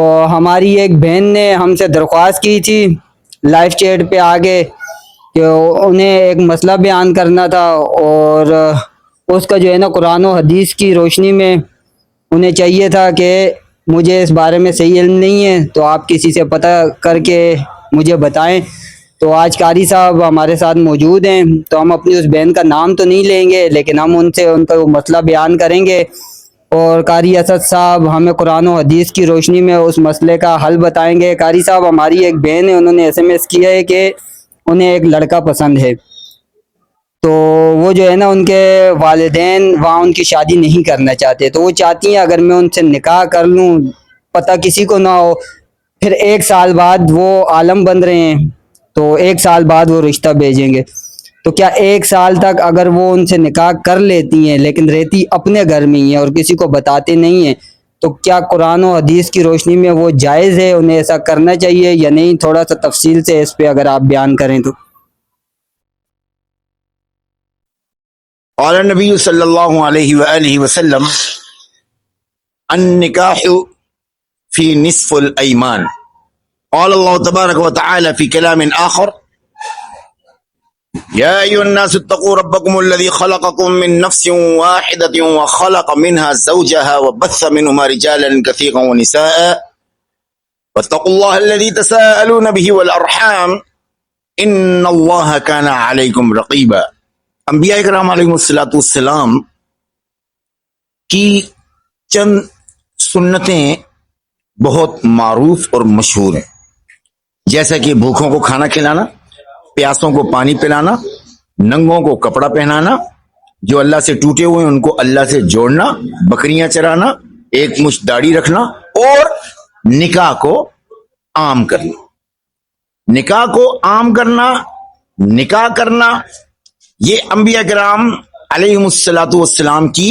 تو ہماری ایک بہن نے ہم سے درخواست کی تھی لائیو چیٹ پہ آگے کہ انہیں ایک مسئلہ بیان کرنا تھا، اور اس کا جو ہے نا قرآن و حدیث کی روشنی میں انہیں چاہیے تھا کہ مجھے اس بارے میں صحیح علم نہیں ہے، تو آپ کسی سے پتہ کر کے مجھے بتائیں۔ تو آج قاری صاحب ہمارے ساتھ موجود ہیں، تو ہم اپنی اس بہن کا نام تو نہیں لیں گے، لیکن ہم ان سے ان کا وہ مسئلہ بیان کریں گے، اور قاری اسد صاحب ہمیں قرآن و حدیث کی روشنی میں اس مسئلے کا حل بتائیں گے۔ قاری صاحب، ہماری ایک بہن ہے، انہوں نے SMS کیا ہے کہ انہیں ایک لڑکا پسند ہے، تو وہ جو ہے نا ان کے والدین وہاں ان کی شادی نہیں کرنا چاہتے، تو وہ چاہتی ہیں اگر میں ان سے نکاح کر لوں، پتہ کسی کو نہ ہو، پھر 1 سال بعد وہ عالم بن رہے ہیں، تو 1 سال بعد وہ رشتہ بھیجیں گے، تو کیا 1 سال تک اگر وہ ان سے نکاح کر لیتی ہیں لیکن رہتی اپنے گھر میں ہی ہیں اور کسی کو بتاتے نہیں ہیں، تو کیا قرآن و حدیث کی روشنی میں وہ جائز ہے، انہیں ایسا کرنا چاہیے یا نہیں؟ تھوڑا سا تفصیل سے اس پہ اگر آپ بیان کریں تو۔ قال النبی صلی اللہ علیہ وآلہ وسلم النکاح فی نصف الایمان، قال اللہ تبارک وتعالی فی کلام آخر یا ایها الناس اتقوا ربکم الذی خلقکم من نفس واحدۃ وخلق منها زوجها وبث منهما رجالا کثیرا ونساء واتقوا اللہ الذی تساءلون به والارحام ان اللہ کان علیکم رقیبا۔ انبیاء کرام علیہ السلام کی چند سنتیں بہت معروف اور مشہور ہیں، جیسا کہ بھوکھوں کو کھانا کھلانا، پیاسوں کو پانی پلانا، ننگوں کو کپڑا پہنانا، جو اللہ سے ٹوٹے ہوئے ان کو اللہ سے جوڑنا، بکریاں چرانا، ایک مشت داڑھی رکھنا، اور نکاح کو عام کرنا۔ نکاح کو عام کرنا، نکاح کرنا، یہ انبیاء کرام علیہ السلام کی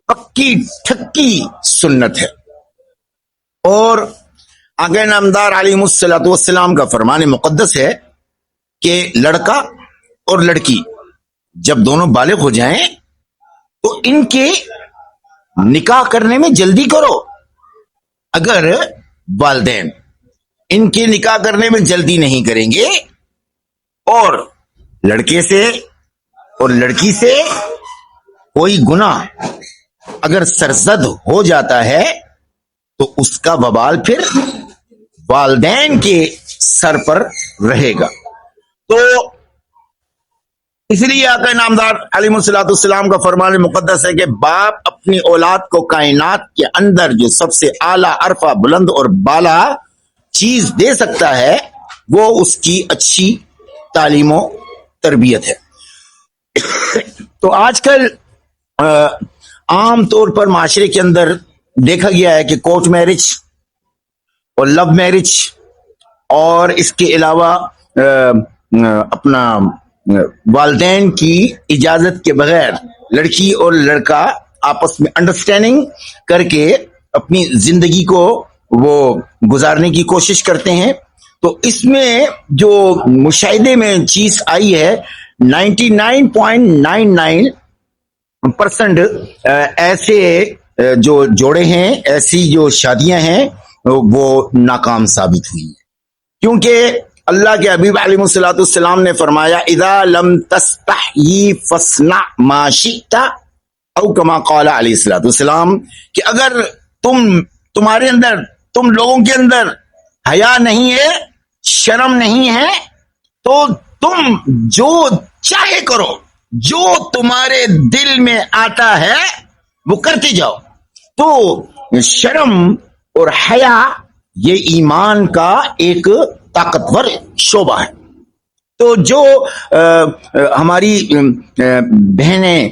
پکی ٹھکی سنت ہے، اور آقا نامدار علیہ السلام کا فرمان مقدس ہے کہ لڑکا اور لڑکی جب دونوں بالغ ہو جائیں تو ان کے نکاح کرنے میں جلدی کرو۔ اگر والدین ان کے نکاح کرنے میں جلدی نہیں کریں گے اور لڑکے سے اور لڑکی سے کوئی گناہ اگر سرزد ہو جاتا ہے تو اس کا وبال پھر والدین کے سر پر رہے گا۔ تو اس لیے آقا نامدار علیہ السلام کا فرمان مقدس ہے کہ باپ اپنی اولاد کو کائنات کے اندر جو سب سے اعلیٰ، عرفہ، بلند اور بالا چیز دے سکتا ہے وہ اس کی اچھی تعلیم و تربیت ہے۔ تو آج کل عام طور پر معاشرے کے اندر دیکھا گیا ہے کہ کورٹ میرج اور لو میرج، اور اس کے علاوہ اپنا والدین کی اجازت کے بغیر لڑکی اور لڑکا آپس میں انڈرسٹینڈنگ کر کے اپنی زندگی کو وہ گزارنے کی کوشش کرتے ہیں۔ تو اس میں جو مشاہدے میں چیز آئی ہے 99.99% ایسے جو جوڑے ہیں، ایسی جو شادیاں ہیں وہ ناکام ثابت ہوئی ہیں، کیونکہ اللہ کے حبیب علیہ السلام نے فرمایا اذا لم تستحیی فاصنع ما شئت، او کما قال علیہ السلام، کہ اگر تمہارے اندر، تم لوگوں کے اندر حیا نہیں ہے، شرم نہیں ہے، تو تم جو چاہے کرو، جو تمہارے دل میں آتا ہے وہ کرتے جاؤ۔ تو شرم اور حیا یہ ایمان کا ایک طاقتور شعبہ ہے۔ تو جو ہماری بہنیں،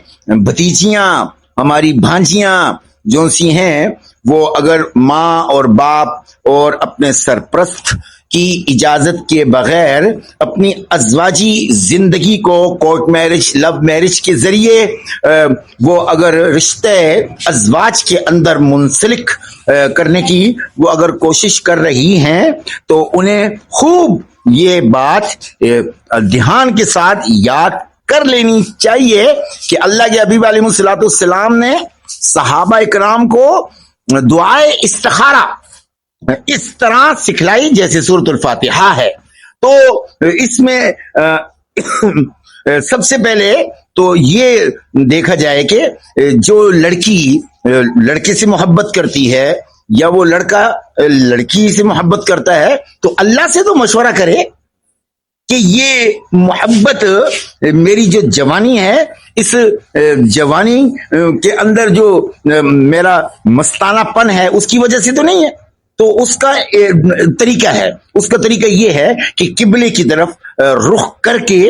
بھتیجیاں، ہماری بھانجیاں جو سی ہیں، وہ اگر ماں اور باپ اور اپنے سرپرست کی اجازت کے بغیر اپنی ازواجی زندگی کو کورٹ میرج، لو میرج کے ذریعے وہ اگر رشتے ازواج کے اندر منسلک کرنے کی وہ اگر کوشش کر رہی ہیں تو انہیں خوب یہ بات دھیان کے ساتھ یاد کر لینی چاہیے کہ اللہ کے حبیب علیہ السلام نے صحابہ اکرام کو دعائے استخارہ اس طرح سکھلائی جیسے سورۃ الفاتحہ ہے. تو اس میں سب سے پہلے تو یہ دیکھا جائے کہ جو لڑکی لڑکے سے محبت کرتی ہے یا وہ لڑکا لڑکی سے محبت کرتا ہے تو اللہ سے تو مشورہ کرے کہ یہ محبت میری جو جوانی ہے اس جوانی کے اندر جو میرا مستانہ پن ہے اس کی وجہ سے تو نہیں ہے. تو اس کا طریقہ ہے, اس کا طریقہ یہ ہے کہ قبلے کی طرف رخ کر کے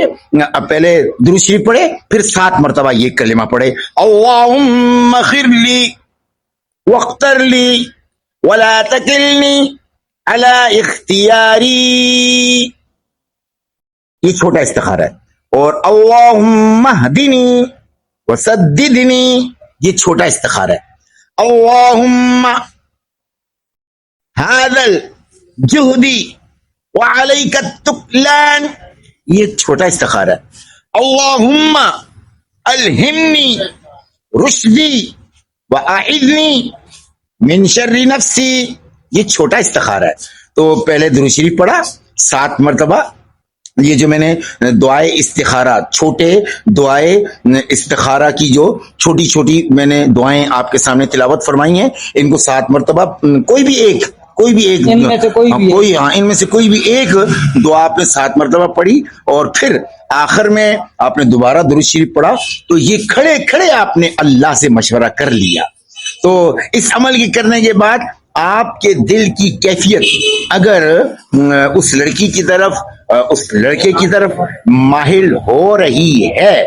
پہلے درود شریف پڑھے, پھر 7 مرتبہ یہ کلمہ پڑھے, اللہم اغفر لی واختر لی ولا تکلنی علی اختیاری, یہ چھوٹا استخارہ ہے. اور اللہم اہدنی وسددنی, یہ چھوٹا استخارہ ہے. اللہم هذا الجهد وعليك التكلان, یہ چھوٹا استخارہ ہے. اللہم الہمنی رشدی واعذنی من شر نفسی, یہ چھوٹا استخارہ ہے. تو پہلے درود شریف پڑھا 7 مرتبہ. یہ جو میں نے دعائے استخارہ, چھوٹے دعائے استخارہ کی جو چھوٹی چھوٹی میں نے دعائیں آپ کے سامنے تلاوت فرمائی ہیں, ان کو 7 مرتبہ کوئی بھی ایک ان میں سے ان میں سے کوئی بھی ایک دعا آپ نے 7 مرتبہ پڑھی اور پھر آخر میں آپ نے دوبارہ درود شریف پڑھا. تو یہ کھڑے کھڑے آپ نے اللہ سے مشورہ کر لیا. تو اس عمل کے کرنے کے بعد آپ کے دل کی کیفیت اگر اس لڑکی کی طرف اس لڑکے کی طرف مائل ہو رہی ہے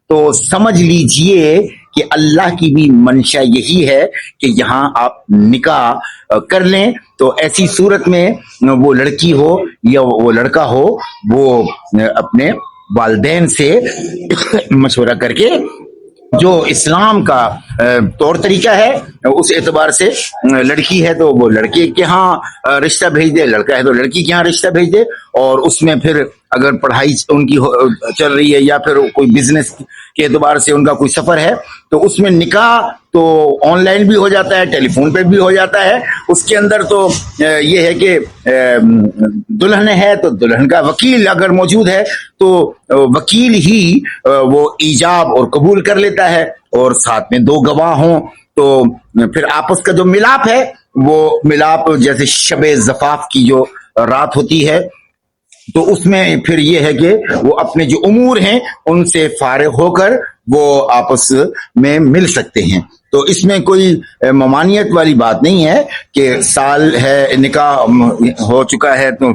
تو سمجھ لیجئے کہ اللہ کی بھی منشا یہی ہے کہ یہاں آپ نکاح کر لیں. تو ایسی صورت میں وہ لڑکی ہو یا وہ لڑکا ہو وہ اپنے والدین سے مشورہ کر کے جو اسلام کا طور طریقہ ہے اس اعتبار سے, لڑکی ہے تو وہ لڑکے کے ہاں رشتہ بھیج دے, لڑکا ہے تو لڑکی کے ہاں رشتہ بھیج دے. اور اس میں پھر اگر پڑھائی ان کی چل رہی ہے یا پھر کوئی بزنس کے اعتبار سے ان کا کوئی سفر ہے تو اس میں نکاح تو آن لائن بھی ہو جاتا ہے, ٹیلی فون پہ بھی ہو جاتا ہے. اس کے اندر تو یہ ہے کہ دلہن ہے تو دلہن کا وکیل اگر موجود ہے تو وکیل ہی وہ ایجاب اور قبول کر لیتا ہے, اور ساتھ میں 2 گواہ ہوں تو پھر آپس کا جو ملاپ ہے وہ ملاپ جیسے شب زفاف کی جو رات ہوتی ہے تو اس میں پھر یہ ہے کہ وہ اپنے جو امور ہیں ان سے فارغ ہو کر وہ آپس میں مل سکتے ہیں. تو اس میں کوئی ممانعت والی بات نہیں ہے کہ سال ہے نکاح ہو چکا ہے تو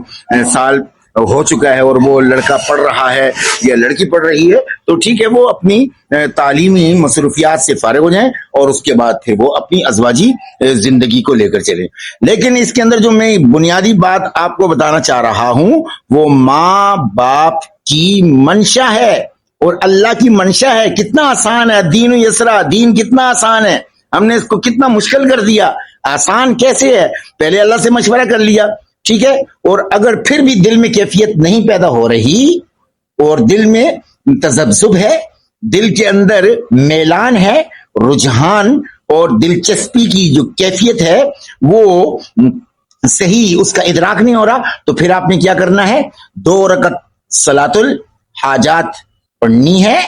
سال ہو چکا ہے اور وہ لڑکا پڑھ رہا ہے یا لڑکی پڑھ رہی ہے تو ٹھیک ہے وہ اپنی تعلیمی مصروفیات سے فارغ ہو جائیں اور اس کے بعد پھر وہ اپنی ازواجی زندگی کو لے کر چلیں. لیکن اس کے اندر جو میں بنیادی بات آپ کو بتانا چاہ رہا ہوں وہ ماں باپ کی منشا ہے اور اللہ کی منشا ہے. کتنا آسان ہے دین یسرا, دین کتنا آسان ہے, ہم نے اس کو کتنا مشکل کر دیا. آسان کیسے ہے, پہلے اللہ سے مشورہ کر لیا ٹھیک ہے, اور اگر پھر بھی دل میں کیفیت نہیں پیدا ہو رہی اور دل میں تذبذب ہے, دل کے اندر میلان ہے, رجحان اور دلچسپی کی جو کیفیت ہے وہ صحیح اس کا ادراک نہیں ہو رہا, تو پھر آپ نے کیا کرنا ہے 2 رکعت صلاۃ الحاجات پڑھنی ہے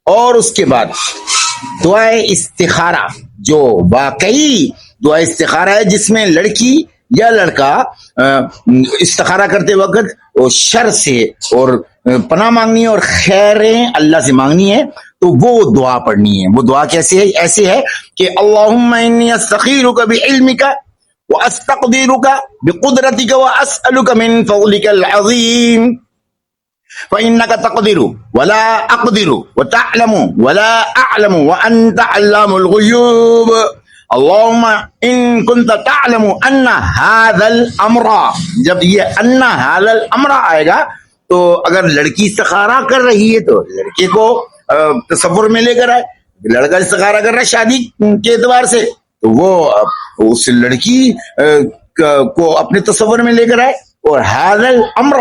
اور اس کے بعد دعائے استخارہ جو واقعی دعائے استخارہ ہے جس میں لڑکی یا لڑکا استخارہ کرتے وقت شر سے اور پناہ مانگنی ہے اور خیریں اللہ سے مانگنی ہے تو وہ دعا پڑھنی ہے. وہ دعا کیسے ہے, ایسے ہے کہ اللہم انی استخیرک بعلمک واستقدرک بقدرتک واسألک من فضلک العظیم فإنك تقدر ولا أقدر وتعلم ولا أعلم وأنت علام الغيوب اللهم إن كنت تعلم أن هذا الأمر, جب یہ ان هذا الأمر آئے گا تو اگر لڑکی استخارہ کر رہی ہے تو لڑکے کو تصور میں لے کر آئے, لڑکا استخارہ کر رہا ہے شادی کے اعتبار سے تو وہ اس لڑکی کو اپنے تصور میں لے کر آئے اور هذا الأمر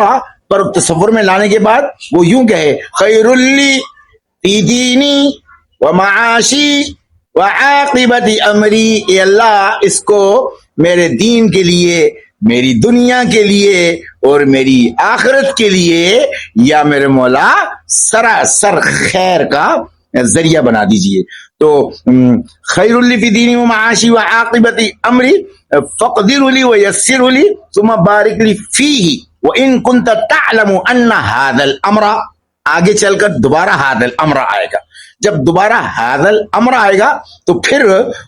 پر تصور میں لانے کے بعد وہ یوں کہے خیر لی فی دینی و معاشی و عاقبت امری, اے اللہ اس کو میرے دین کے لیے میری دنیا کے لیے اور میری آخرت کے لیے یا میرے مولا سراسر خیر کا ذریعہ بنا دیجئے. تو خیر لی فی دینی و معاشی و عاقبت امری فقدر لی و یسر لی ثم بارک لی فیہ وان کنت تعلم ان هذا الامر. آگے چل کر دوبارہ هذا الامر آئے گا. جب دوبارہ هذا الامر آئے گا تو پھر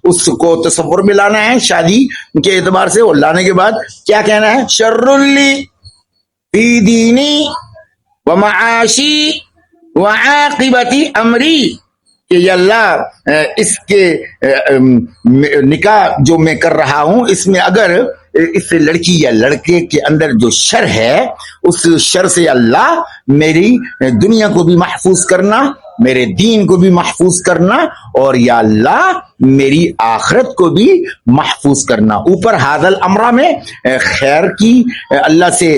اس کو تصور میں لانا ہے شادی کے اعتبار سے, اور لانے کے بعد کیا کہنا ہے؟ شر لی فی دینی و معاشی و عاقبت امری, کہ یا اللہ اس کے نکاح جو میں کر رہا ہوں اس میں اگر اس لڑکی یا لڑکے کے اندر جو شر ہے اس شر سے اللہ میری دنیا کو بھی محفوظ کرنا, میرے دین کو بھی محفوظ کرنا, اور یا اللہ میری آخرت کو بھی محفوظ کرنا. اوپر هذا الامر میں خیر کی اللہ سے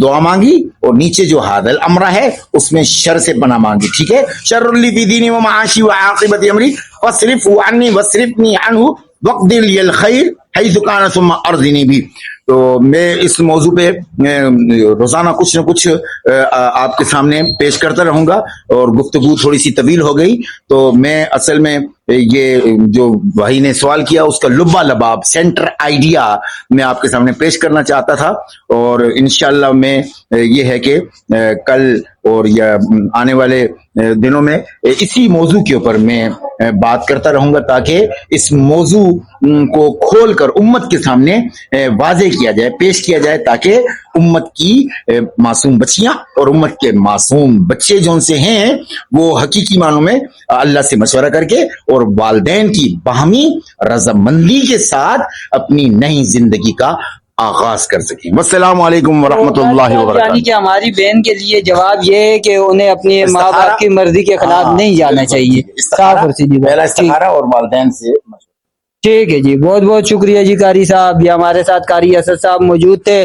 دعا مانگی, اور نیچے جو هذا الامر ہے اس میں شر سے پناہ مانگی. ٹھیک ہے. شر لی فی دینی و معاشی و عاقبت امری فاصرفه عنی واصرفنی عنہ واقدر لی الخیر حیث کان ثم ارضنی بھی. تو میں اس موضوع پہ روزانہ کچھ نہ کچھ آپ کے سامنے پیش کرتا رہوں گا, اور گفتگو تھوڑی سی طویل ہو گئی تو میں اصل میں یہ جو بھائی نے سوال کیا اس کا لبا لباب سینٹر آئیڈیا میں آپ کے سامنے پیش کرنا چاہتا تھا. اور انشاءاللہ میں یہ ہے کہ کل اور یا آنے والے دنوں میں اسی موضوع کے اوپر میں بات کرتا رہوں گا, تاکہ اس موضوع کو کھول کر امت کے سامنے واضح کیا جائے, پیش کیا جائے, تاکہ امت کی معصوم بچیاں اور امت کے معصوم بچے جو ان سے ہیں وہ حقیقی معنوں میں اللہ سے مشورہ کر کے اور والدین کی باہمی رضامندی کے ساتھ اپنی نئی زندگی کا آغاز کر سکیں. والسلام علیکم ورحمۃ اللہ وبرکاتہ. یعنی کہ ہماری بہن کے لیے جواب یہ ہے کہ انہیں اپنے ماں باپ کی مرضی کے خلاف نہیں جانا چاہیے. پہلا استخارہ اور والدین سے. ٹھیک ہے جی, بہت بہت شکریہ جی قاری صاحب. یہ ہمارے ساتھ قاری اسد صاحب موجود تھے,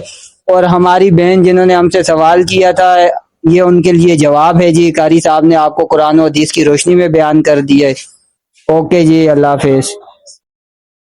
اور ہماری بہن جنہوں نے ہم سے سوال کیا تھا یہ ان کے لیے جواب ہے جی. قاری صاحب نے آپ کو قرآن و حدیث کی روشنی میں بیان کر دیا ہے. اوکے جی, اللہ حافظ.